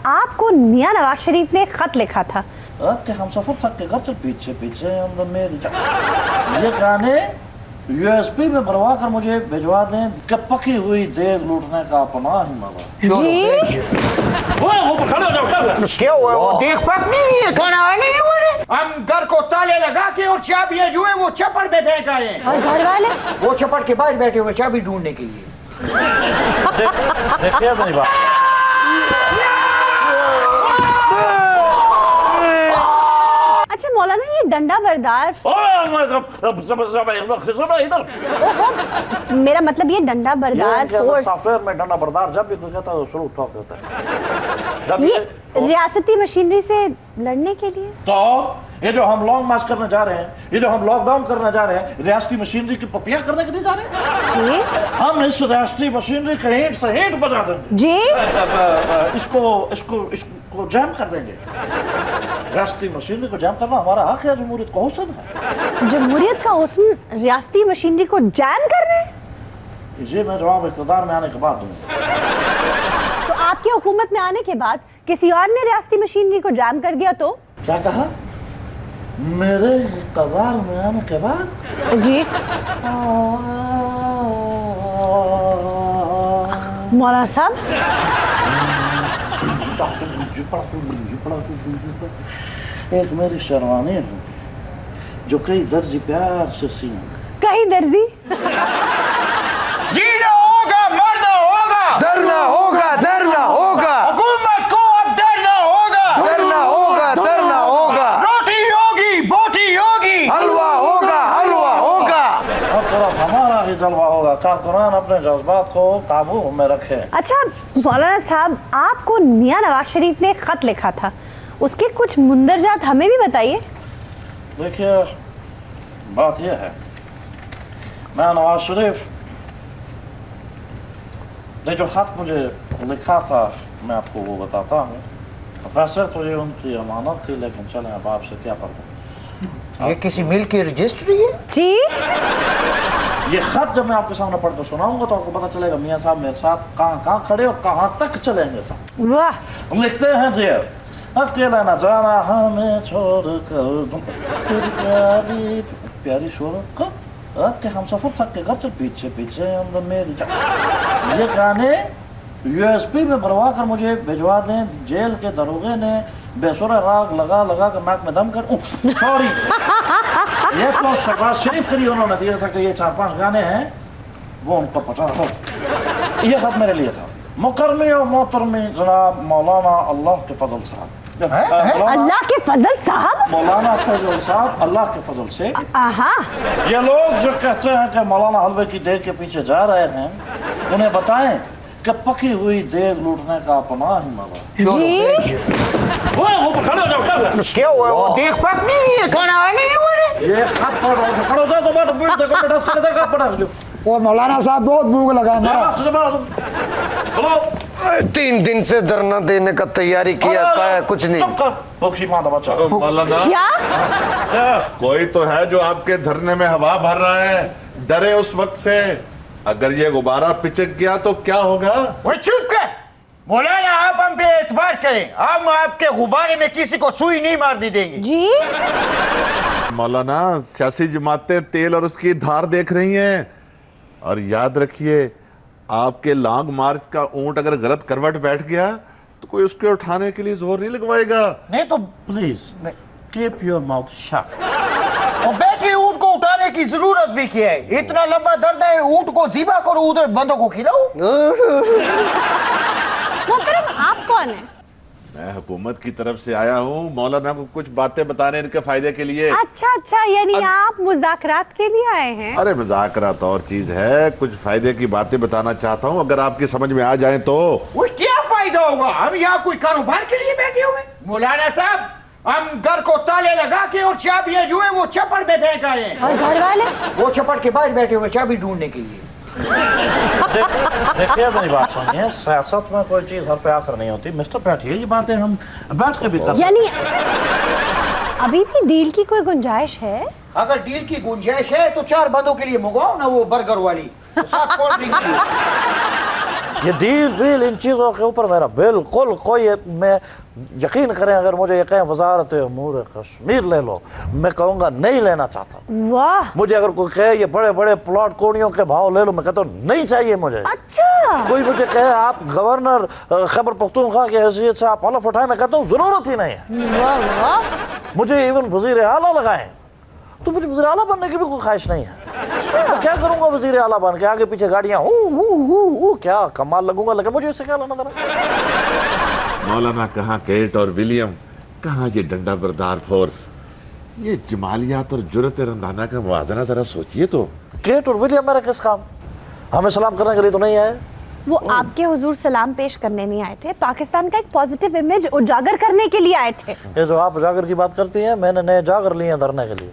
آپ کو میاں نواز شریف نے خط لکھا تھا. رات کے ہم سفر تھک کے گھر چل پیچھے پیچھے یہ گانے یو ایس پی میں بنوا کر مجھے بھجوا دیں کہ پکی ہوئی دیر لوٹنے کا اپنا ہی مزہ. جی کیا ہوا؟ وہ دیکھ پک نہیں ہے، کھانا آنے نہیں ہوا. ہم گھر کو تالے لگا کے اور چابیاں جو ہے وہ چپڑ پہ پھینک آئے ہیں. اور گھر والے وہ چپڑ کے باہر بیٹھے ہوئے چابی ڈھونڈنے کے لیے. دیکھیے میری بات. اچھا مولانا یہ ڈنڈا بردار میرا مطلب یہ ڈنڈا بردار فورس سافٹ ویئر میں ڈنڈا بردار جب بھی کوئی کہتا ہے شروع ٹھوک دیتا ہے. یہ ریاستی مشینری سے لڑنے کے لیے. تو یہ جو ہم لانگ مارچ کرنے جا رہے ہیں، یہ جو ہم لاک ڈاؤن کرنے جا رہے ہیں، ریاستی مشینری کی پپیاں کرنے کے لیے جا رہے ہیں. جی ہم اس ریاستی مشینری کا اینٹ سے اینٹ بجا دیں گے. جی اس کو جام کر دیں گے. ریاستی مشینری کو جام کرنا ہمارا حق ہے، جمہوریت کا حسن ہے. جمہوریت کا حسن ریاستی مشینری کو جام کرنا ہے. یہ میں جواب اقتدار میں آنے کے بعد دوں گا. تو آپ کی حکومت میں آنے کے بعد کسی اور نے ریاستی مشینری کو جام کر دیا تو کیا کہا؟ میرے اقتدار میں آنے کے بعد جی مولانا صاحب ایک میری شیروانی ہے جو کئی درجی پیار سے سیوں. کہیں درزی جینا ہوگا، مرنا ہوگا، ڈرنا ہوگا، ڈرنا ہوگا، حکومت کو اب ڈرنا ہوگا. ڈرنا ہوگا، ڈرنا ہوگا، روٹی ہوگی، بوٹی ہوگی، حلوہ ہوگا، حلوہ ہوگا. ہر طرف ہمارا ہی جلوہ ہوگا. کارکنان اپنے جذبات کو قابو میں رکھے. اچھا مولانا صاحب آپ کو میاں نواز شریف نے خط لکھا تھا، اس کے کچھ مندرجات ہمیں بھی بتائیے. دیکھیے بات یہ ہے، میں نواز شریف نے جو خط مجھے لکھا تھا میں آپ کو وہ بتاتا ہوں. ویسے تو یہ ان کی امانت تھی، لیکن چلیں اب آپ سے کیا پڑھتا. یہ کسی ملک کی رجسٹری ہے؟ جی یہ خط جب میں آپ کے سامنے پڑھ کر سناؤں گا تو آپ کو پتا چلے گا میاں صاحب میرے ساتھ کہاں کھڑے اور کہاں تک چلیں گے. سب واہ لکھتے ہیں ڈیئر اکیلا نہ جانا ہمیں چھوڑ کر تیری پیاری پیاری صورت کو رات کے ہم سفر تھک کے گھر چل پیچھے پیچھے میری یہ گانے یو ایس پی میں بنوا کر مجھے بھجوا دیں. جیل کے دروغے نے بے سورہ راگ لگا کر ناک میں دم کر سوری یہ تو شہباز شریف کے لیے انہوں نے دیا تھا کہ یہ 4-5 گانے ہیں وہ ان کو پتا تھا. یہ خط میرے لیے تھا. مکرمی اور محترمی جناب مولانا اللہ کے فضل صاحب، اللہ کے فضل صاحب، مولانا فضل صاحب اللہ کے فضل سے یہ لوگ جو کہتے ہیں کہ مولانا حلوے کی دیر کے پیچھے جا رہے ہیں انہیں بتائیں کہ پکی ہوئی دیر لوٹنے کا اپنا ہی مزہ. جی کیا ہوا؟ وہ دیکھ پک نہیں ہے، کھانا آنے نہیں ہوا. یہ خط پڑھ رہا ہوں. وہ مولانا صاحب بہت بھوک لگا ہے. 3 دن سے دھرنا دینے کا تیاری کیا ہے، کچھ نہیں. کیا کوئی تو ہے جو آپ کے دھرنے میں ہوا بھر رہا ہے. ڈرے اس وقت سے، اگر یہ غبارہ پچک گیا تو کیا ہوگا؟ وہ چپ کر مولانا، آپ ہم پہ اعتبار کریں، ہم آپ کے غبارے میں کسی کو سوئی نہیں مارنے دیں گے. جی مولانا سیاسی جماعتیں تیل اور اس کی دھار دیکھ رہی ہیں، اور یاد رکھیے آپ کے لانگ مارچ کا اونٹ اگر غلط کروٹ بیٹھ گیا تو کوئی اس کے اٹھانے کے لیے زور نہیں لگوائے گا. نہیں تو please keep your mouth shut. اور بیٹھے اونٹ کو اٹھانے کی ضرورت بھی کیا ہے؟ اتنا لمبا درد ہے، اونٹ کو ذبح کرو، ادھر بندوں کو کھلاؤ. محترم آپ کون ہیں؟ میں حکومت کی طرف سے آیا ہوں مولانا کو کچھ باتیں بتانے ان کے فائدے کے لیے. اچھا یعنی آپ مذاکرات کے لیے آئے ہیں؟ ارے مذاکرات اور چیز ہے، کچھ فائدے کی باتیں بتانا چاہتا ہوں، اگر آپ کی سمجھ میں آ جائیں تو. وہ کیا فائدہ ہوگا؟ ہم یہاں کوئی کاروبار کے لیے بیٹھے ہوئے؟ مولانا صاحب ہم گھر کو تالے لگا کے اور چابیاں جو ہے وہ چپڑ پہ پھینک آئے ہیں. اور گھر والے وہ چپڑ کے باہر بیٹھے ہوئے چابی ڈھونڈنے کے لیے. دیکھیے میری بات سنیے، سیاست میں کوئی چیز ہر پہ آخر نہیں ہوتی. مسٹر بیٹھیے، یہ باتیں ہم بیٹھ کے بھی کر سکتے. یعنی ابھی بھی ڈیل کی کوئی گنجائش ہے؟ اگر ڈیل کی گنجائش ہے تو 4 بندوں کے لیے منگواؤ نا وہ برگر والی، ساتھ کولڈ ڈرنک. یہ ڈیل ویل ان چیزوں کے اوپر میرا بالکل کوئی میں یقین کریں اگر مجھے یہ کہیں وزارت امور کشمیر لے لو میں کہوں گا نہیں لینا چاہتا. واہ مجھے اگر کوئی کہے یہ بڑے بڑے پلاٹ کوڑیوں کے بھاؤ لے لو میں کہتا ہوں نہیں چاہیے مجھے. اچھا کوئی مجھے کہے آپ گورنر خیبر پختونخوا کی حیثیت سے آپ حلف اٹھائیں میں کہتا ہوں ضرورت ہی نہیں ہے. واہ واہ مجھے ایون وزیر اعلیٰ لگائیں تو مجھے وزیر اعلیٰ بننے کی بھی کوئی خواہش نہیں ہے. میں کیا کروں گا وزیر اعلیٰ بن کے آگے پیچھے گاڑیاں کیا کمال لگوں گا لیکن مجھے اس سے کیا لینا ذرا. مولانا کہاں کیٹ اور ولیم کہاں یہ ڈنڈا بردار فورس. یہ جمالیات اور جرت رندانہ کا موازنہ ذرا سوچئے تو. کیٹ اور ولیم میرا کس کام ہمیں سلام کرنے کے لیے تو نہیں آئے. وہ آپ کے حضور سلام پیش کرنے نہیں آئے تھے پاکستان کا ایک پازیٹیو امیج اجاگر کرنے کے لیے آئے تھے. یہ جو آپ اجاگر کی بات کرتی ہیں میں نے نئے جاگر لیے ہیں دھرنے کے لیے.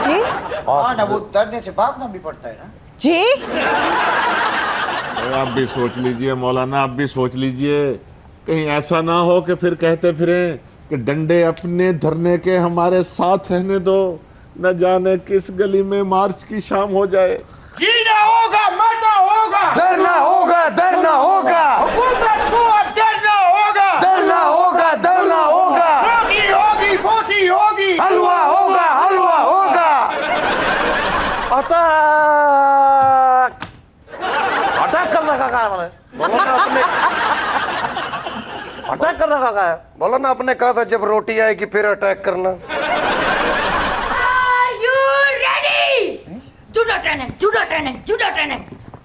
جی ہاں نا وہ درنے سے بھاگنا بھی پڑتا ہے نا. جی آپ بھی سوچ لیجئے مولانا آپ بھی سوچ لیجئے کہیں ایسا نہ ہو کہ پھر کہتے پھریں کہ ڈنڈے اپنے دھرنے کے ہمارے ساتھ رہنے دو نہ جانے کس گلی میں مارچ کی شام ہو جائے. جینا ہوگا مرنا ہوگا ڈرنا ہوگا ڈرنا ہوگا حکومت کو اب ڈرنا ہوگا ڈرنا ہوگا ڈرنا ہوگا روٹی ہوگی بوٹی ہوگی حلوہ ہوگا حلوہ ہوگا. اٹیک کرنے کا کہا ہے میں نے اٹیک کرنے کا کہا ہے. مولانا آپ نے کہا تھا جب روٹی آئے گی پھر اٹیک کرنا. Are you ready? Judo training, judo training, judo training,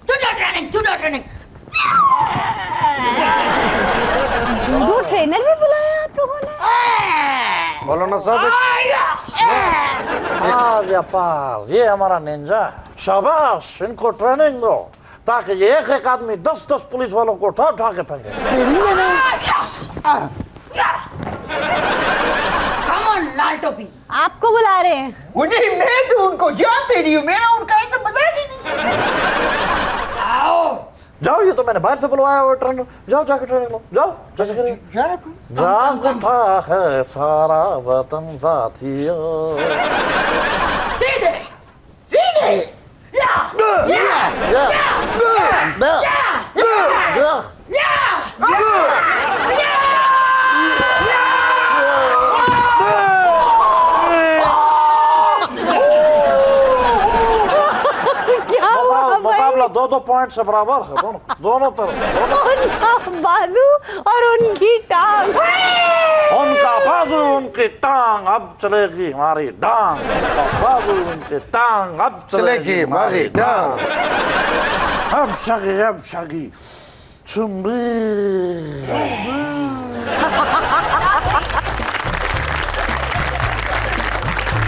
judo training, judo training. Judo trainer بھی بلایا آپ لوگوں نے. مولانا صاحب پاس یہ ہمارا نینجا ہے. شاباش ان کو ٹریننگ دو تاکہ یہ ایک ایک آدمی 10 پولیس والوں کو اٹھا اٹھا کے پھینکے. Come on, لال ٹوپی. آپ کو بلا رہے ہیں. نہیں میں تو ان کو جانتے نہیں ہوں میرا ان کا ایسا مزاج ہی نہیں. آؤ. جاؤ یہ تو میں نے باہر سے بلوایا ہوا ٹرینر. جاؤ جا کے ٹریننگ لو جاؤ جیسے کریں. جاگ اٹھا ہے سارا وطن ساتھیوں. سیدھے. سیدھے کیا ہوا مقابلہ 2 پوائنٹ سے برابر ہے دونوں طرف. ان کا بازو اور ان کی ٹانگ. ان کا بازو ان کی ٹانگ اب چلے گی ہماری ڈانگ. ان کا بازو ان کی ٹانگ اب چلے گی ہماری ڈانگ. اب شگی چمبی